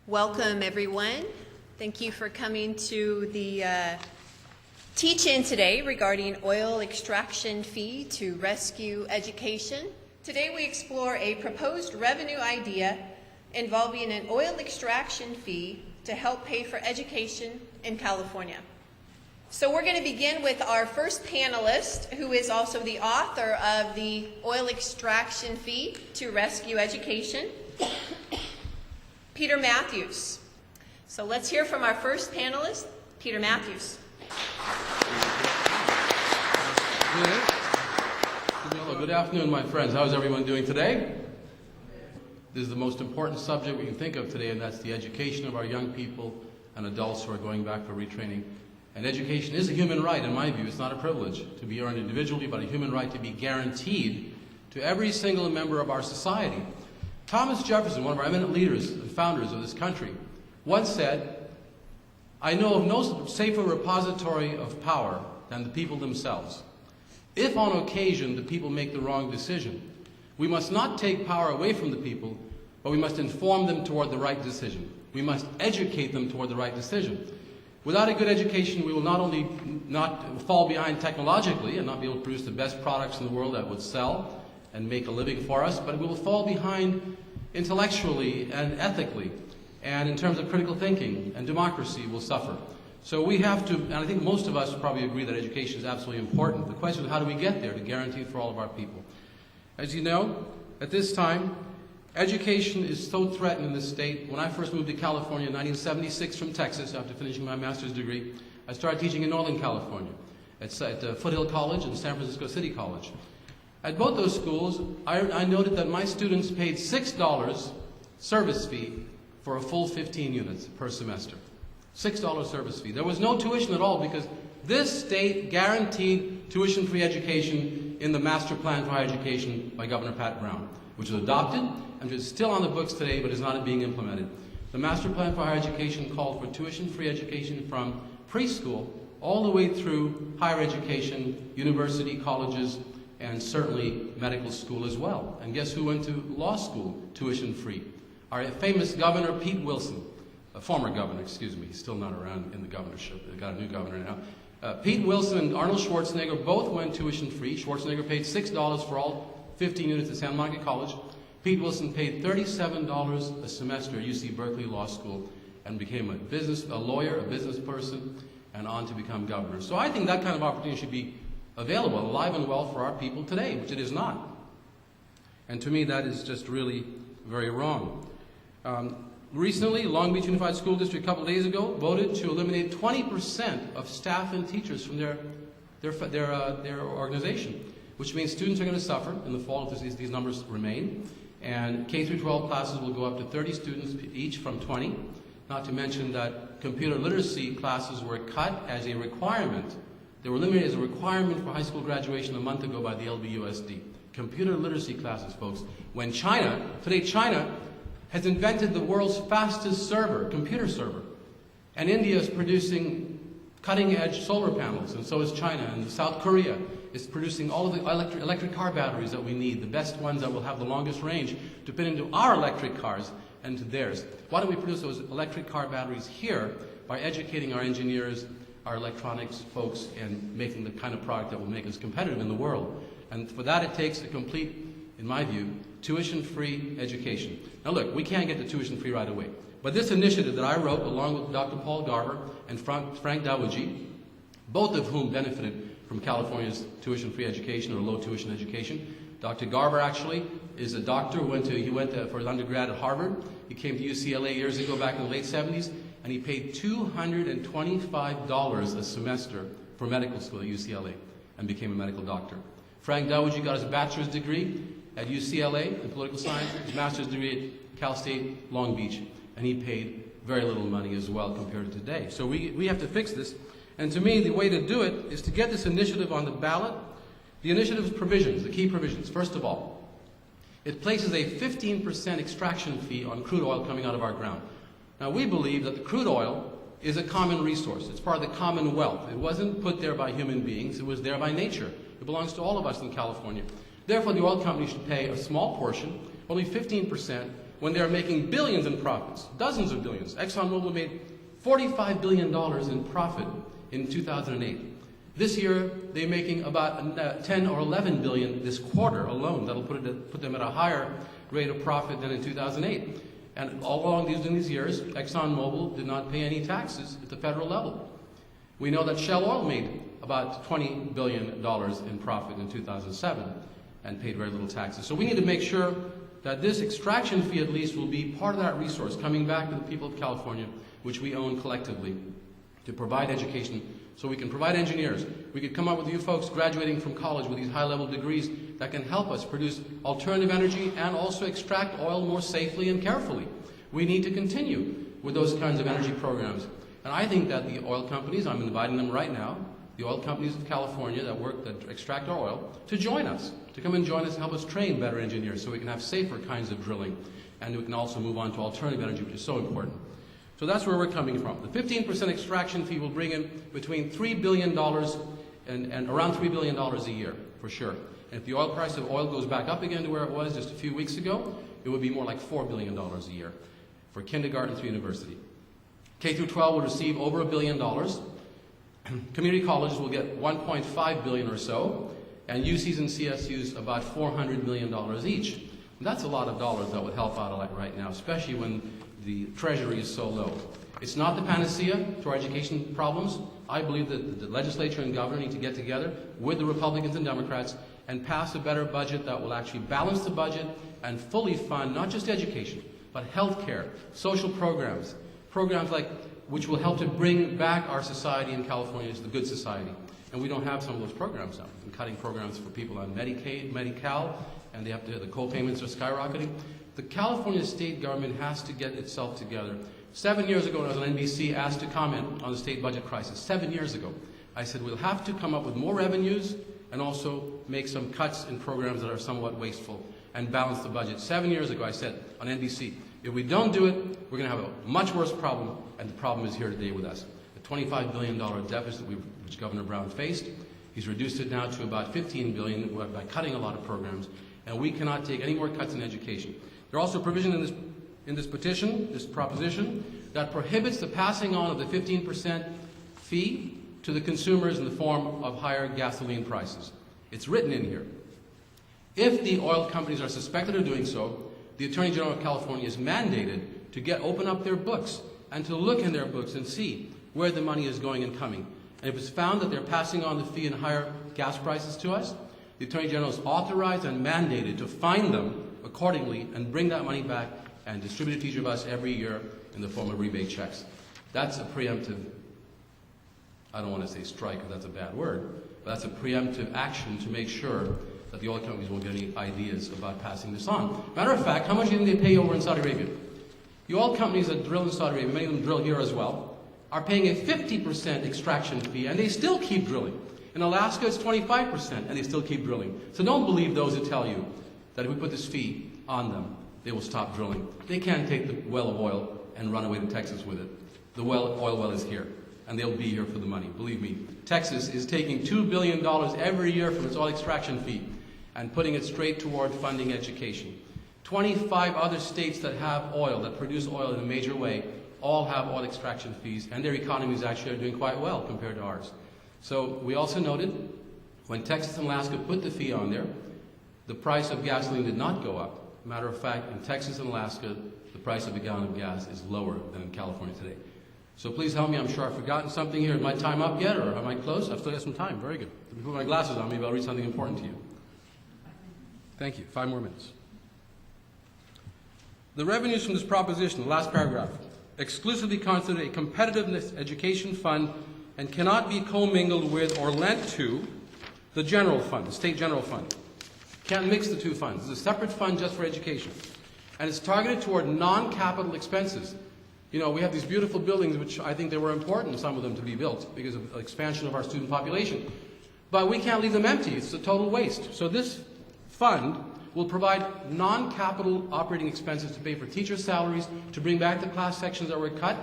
Welcome, everyone. Thank you for coming to the teach-in today regarding oil extraction fee to rescue education. Today we explore a proposed revenue idea involving an oil extraction fee to help pay for education in California. So we're going to begin with our first panelist, who is also the author of the oil extraction fee to rescue education, Peter Mathews. So let's hear from our first panelist, Peter Mathews. Good afternoon, my friends. How's everyone doing today? This is the most important subject we can think of today, and that's the education of our young people and adults who are going back for retraining. And education is a human right, in my view. It's not a privilege to be earned individually, but a human right to be guaranteed to every single member of our society. Thomas Jefferson, one of our eminent leaders and founders of this country, once said, "I know of no safer repository of power than the people themselves. If on occasion the people make the wrong decision, we must not take power away from the people, but we must inform them toward the right decision. We must educate them toward the right decision." Without a good education, we will not only not fall behind technologically and not be able to produce the best products in the world that would sell and make a living for us, but we will fall behind intellectually and ethically, and in terms of critical thinking, and democracy will suffer. So we have to, and I think most of us probably agree that education is absolutely important. The question is, how do we get there to guarantee it for all of our people? As you know, at this time, education is so threatened in this state. When I first moved to California in 1976 from Texas after finishing my master's degree, I started teaching in Northern California at Foothill College and San Francisco City College. At both those schools, I noted that my students paid $6 service fee for a full 15 units per semester. $6 service fee. There was no tuition at all because this state guaranteed tuition-free education in the Master Plan for Higher Education by Governor Pat Brown, which was adopted and is still on the books today but is not being implemented. The Master Plan for Higher Education called for tuition-free education from preschool all the way through higher education, university, colleges, and certainly medical school as well. And guess who went to law school tuition-free? Our famous governor, Pete Wilson, a former governor, excuse me, he's still not around in the governorship. They've got a new governor now. Pete Wilson and Arnold Schwarzenegger both went tuition-free. Schwarzenegger paid $6 for all 15 units at Santa Monica College. Pete Wilson paid $37 a semester at UC Berkeley Law School and became a lawyer, a business person, and on to become governor. So I think that kind of opportunity should be available, alive and well for our people today, which it is not. And to me, that is just really very wrong. Recently, Long Beach Unified School District, a couple of days ago, voted to eliminate 20% of staff and teachers from their organization, which means students are going to suffer in the fall if these numbers remain. And K-12 classes will go up to 30 students each from 20, not to mention that computer literacy classes were cut as a requirement. They were eliminated as a requirement for high school graduation a month ago by the LBUSD. Computer literacy classes, folks. When today China has invented the world's fastest computer server. And India is producing cutting-edge solar panels, and so is China. And South Korea is producing all of the electric car batteries that we need, the best ones that will have the longest range to fit into our electric cars and to theirs. Why don't we produce those electric car batteries here by educating our engineers, our electronics folks, and making the kind of product that will make us competitive in the world? And for that, it takes a complete, in my view, tuition-free education. Now look, we can't get to tuition-free right away. But this initiative that I wrote, along with Dr. Paul Garber and Frank Dawuji, both of whom benefited from California's tuition-free education or low tuition education. Dr. Garber actually is a doctor who went for his undergrad at Harvard. He came to UCLA years ago, back in the late 70s, and he paid $225 a semester for medical school at UCLA and became a medical doctor. Frank Dawuji got his bachelor's degree at UCLA in political science, his master's degree at Cal State Long Beach, and he paid very little money as well compared to today. So we have to fix this. And to me, the way to do it is to get this initiative on the ballot. The initiative's provisions, the key provisions. First of all, it places a 15% extraction fee on crude oil coming out of our ground. Now, we believe that the crude oil is a common resource. It's part of the commonwealth. It wasn't put there by human beings. It was there by nature. It belongs to all of us in California. Therefore, the oil company should pay a small portion, only 15%, when they are making billions in profits, dozens of billions. ExxonMobil made $45 billion in profit in 2008. This year, they're making about 10 or 11 billion this quarter alone. That'll put them at a higher rate of profit than in 2008. And all along these years, ExxonMobil did not pay any taxes at the federal level. We know that Shell Oil made about $20 billion in profit in 2007 and paid very little taxes. So we need to make sure that this extraction fee at least will be part of that resource coming back to the people of California, which we own collectively, to provide education so we can provide engineers. We could come up with you folks graduating from college with these high-level degrees that can help us produce alternative energy and also extract oil more safely and carefully. We need to continue with those kinds of energy programs. And I think that the oil companies, I'm inviting them right now, the oil companies of California that extract our oil, to join us, to come and join us and help us train better engineers so we can have safer kinds of drilling. And we can also move on to alternative energy, which is so important. So that's where we're coming from. The 15% extraction fee will bring in between $3 billion and around $3 billion a year, for sure. And if the oil price of oil goes back up again to where it was just a few weeks ago, it would be more like $4 billion a year for kindergarten through university. K through 12 will receive over $1 billion. Community colleges will get $1.5 billion or so, and UCs and CSUs about $400 million each. And that's a lot of dollars that would help out a lot right now, especially when the treasury is so low. It's not the panacea to our education problems. I believe that the legislature and governor need to get together with the Republicans and Democrats and pass a better budget that will actually balance the budget and fully fund not just education, but health care, social programs, programs like which will help to bring back our society in California as the good society. And we don't have some of those programs now. We're cutting programs for people on Medicaid, Medi-Cal, and the co-payments are skyrocketing. The California state government has to get itself together. 7 years ago, when I was on NBC, asked to comment on the state budget crisis. 7 years ago. I said, we'll have to come up with more revenues and also make some cuts in programs that are somewhat wasteful and balance the budget. 7 years ago, I said on NBC, if we don't do it, we're going to have a much worse problem, and the problem is here today with us. The $25 billion deficit which Governor Brown faced, he's reduced it now to about $15 billion by cutting a lot of programs, and we cannot take any more cuts in education. There are also provisions in this petition, this proposition, that prohibits the passing on of the 15% fee to the consumers in the form of higher gasoline prices. It's written in here. If the oil companies are suspected of doing so, the Attorney General of California is mandated to open up their books and to look in their books and see where the money is going and coming. And if it's found that they're passing on the fee in higher gas prices to us, the Attorney General is authorized and mandated to fine them accordingly and bring that money back and distribute it to each of us every year in the form of rebate checks. That's a preemptive, I don't want to say strike because that's a bad word, but that's a preemptive action to make sure that the oil companies won't get any ideas about passing this on. Matter of fact, how much do you think they pay over in Saudi Arabia? The oil companies that drill in Saudi Arabia, many of them drill here as well, are paying a 50% extraction fee, and they still keep drilling. In Alaska, it's 25%, and they still keep drilling. So don't believe those who tell you that if we put this fee on them, they will stop drilling. They can't take the well of oil and run away to Texas with it. The oil well is here, and they'll be here for the money. Believe me, Texas is taking $2 billion every year from its oil extraction fee and putting it straight toward funding education. 25 other states that have oil, that produce oil in a major way, all have oil extraction fees, and their economies actually are doing quite well compared to ours. So we also noted, when Texas and Alaska put the fee on there, the price of gasoline did not go up. Matter of fact, in Texas and Alaska, the price of a gallon of gas is lower than in California today. So please help me. I'm sure I've forgotten something here. Is my time up yet, or am I close? I've still got some time. Very good. Let me put my glasses on. Maybe I'll read something important to you. Thank you. 5 more minutes. The revenues from this proposition, the last paragraph, exclusively constitute a competitiveness education fund and cannot be commingled with or lent to the general fund, the state general fund. Can't mix the two funds. It's a separate fund just for education. And it's targeted toward non-capital expenses. You know, we have these beautiful buildings, which I think they were important, some of them, to be built because of the expansion of our student population. But we can't leave them empty. It's a total waste. So this fund will provide non-capital operating expenses to pay for teacher salaries, to bring back the class sections that were cut,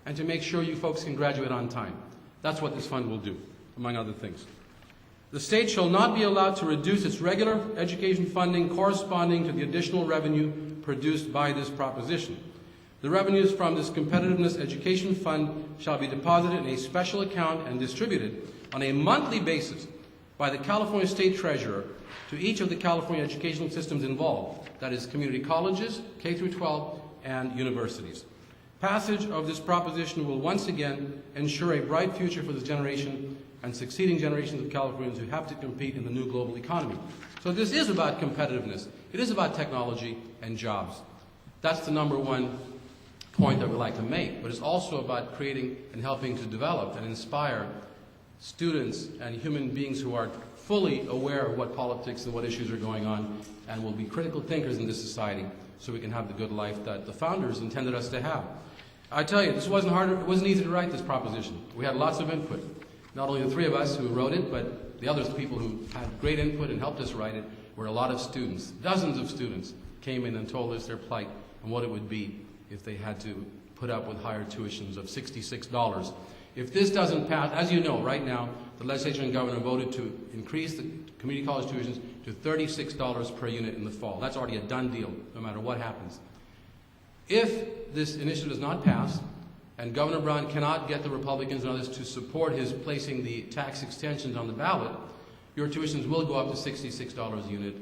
and to make sure you folks can graduate on time. That's what this fund will do, among other things. The state shall not be allowed to reduce its regular education funding corresponding to the additional revenue produced by this proposition. The revenues from this competitiveness education fund shall be deposited in a special account and distributed on a monthly basis by the California State Treasurer to each of the California educational systems involved, that is community colleges, K through 12, and universities. Passage of this proposition will once again ensure a bright future for this generation and succeeding generations of Californians who have to compete in the new global economy. So this is about competitiveness. It is about technology and jobs. That's the number one point that we like to make, but it's also about creating and helping to develop and inspire students and human beings who are fully aware of what politics and what issues are going on and will be critical thinkers in this society so we can have the good life that the founders intended us to have. I tell you, this wasn't hard, it wasn't easy to write this proposition. We had lots of input. Not only the three of us who wrote it, but the other people who had great input and helped us write it were a lot of students. Dozens of students came in and told us their plight and what it would be if they had to put up with higher tuitions of $66. If this doesn't pass, as you know, right now, the legislature and governor voted to increase the community college tuitions to $36 per unit in the fall. That's already a done deal, no matter what happens. If this initiative does not pass, and Governor Brown cannot get the Republicans and others to support his placing the tax extensions on the ballot, your tuitions will go up to $66 a unit.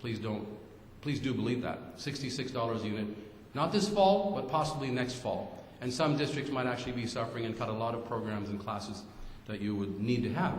Please do believe that. $66 a unit. Not this fall, but possibly next fall. And some districts might actually be suffering and cut a lot of programs and classes that you would need to have.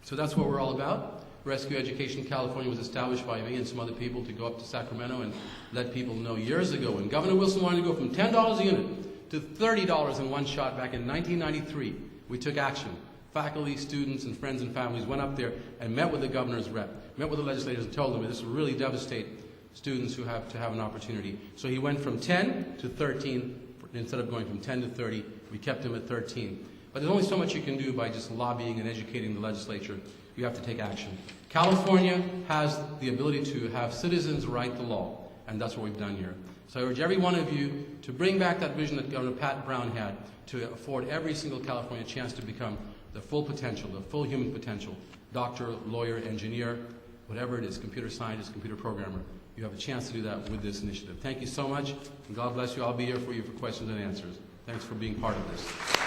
So that's what we're all about. Rescue Education California was established by me and some other people to go up to Sacramento and let people know years ago when Governor Wilson wanted to go from $10 a unit to $30 in one shot back in 1993. We took action. Faculty, students, and friends and families went up there and met with the governor's rep, met with the legislators and told them that this would really devastate students who have to have an opportunity. So he went from 10 to 13. Instead of going from 10 to 30, we kept him at 13. But there's only so much you can do by just lobbying and educating the legislature. You have to take action. California has the ability to have citizens write the law, and that's what we've done here. So I urge every one of you to bring back that vision that Governor Pat Brown had to afford every single Californian a chance to become the full potential, the full human potential, doctor, lawyer, engineer, whatever it is, computer scientist, computer programmer. You have a chance to do that with this initiative. Thank you so much, and God bless you. I'll be here for you for questions and answers. Thanks for being part of this.